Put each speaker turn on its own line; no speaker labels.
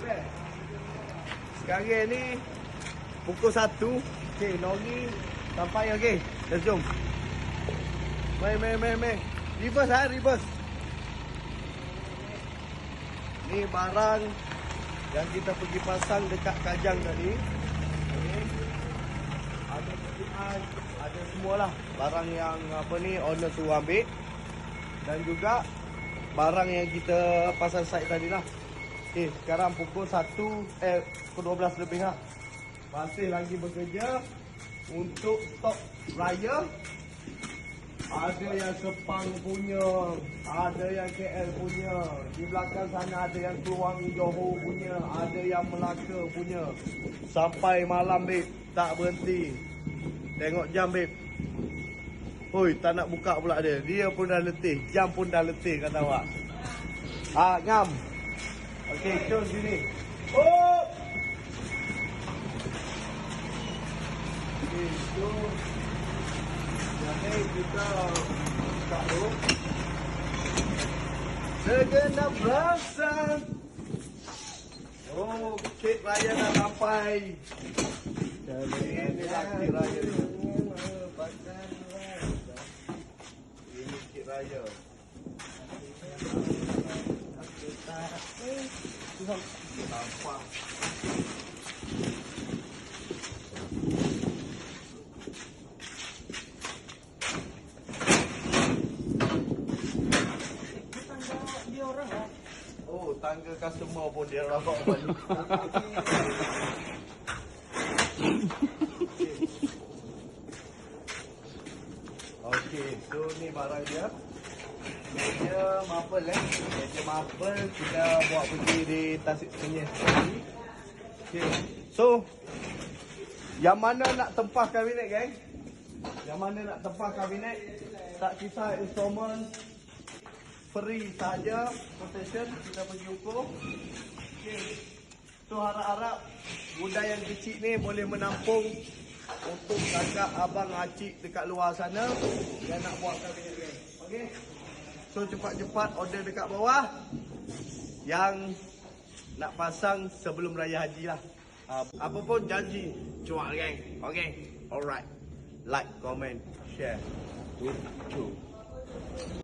babe. Sekarang ni pukul 1. Okey, lori sampai okey. Let's jom. Mai. Reverse reverse. Ni barang yang kita pergi pasang dekat Kajang tadi. Okay. Ada PPI, ada semualah barang yang apa ni owner suruh ambil. Dan juga barang yang kita pasang site tadi lah. Okay, sekarang pukul 12 lebih lah. Masih lagi bekerja untuk stok raya. Ada yang Sepang punya, ada yang KL punya, di belakang sana ada yang Keluang Johor punya, ada yang Melaka punya. Sampai malam babe, tak berhenti. Tengok jam babe. Hoi, tak nak buka pula dia. Dia pun dah letih, jam pun dah letih kata awak. Ngam. Okey, jom sini. Oh. Okey, jom. Jadi kita buka dulu. Segenap rasa. Oh, kek raya dah sampai. Ini lagi raya ni. Ini kek raya. Nampak. Oh, tangga customer pun dia bawa balik. Okey, so ni barang dia. Meja marble Meja marble kita buat pergi di Tasik Senyih. Okey. So yang mana nak tempah kabinet geng? Yang mana nak tempah kabinet? Tak kisah instrumen, free saja, quotation kita pergi ukur. Okay. So harap-harap budak yang kecil ni boleh menampung untuk kakak, abang, acik dekat luar sana yang nak buat kabinet ni. Okay. So cepat-cepat order dekat bawah yang nak pasang sebelum raya haji lah. Apa pun janji cuak geng. Okay. Alright. Like, comment, share with you.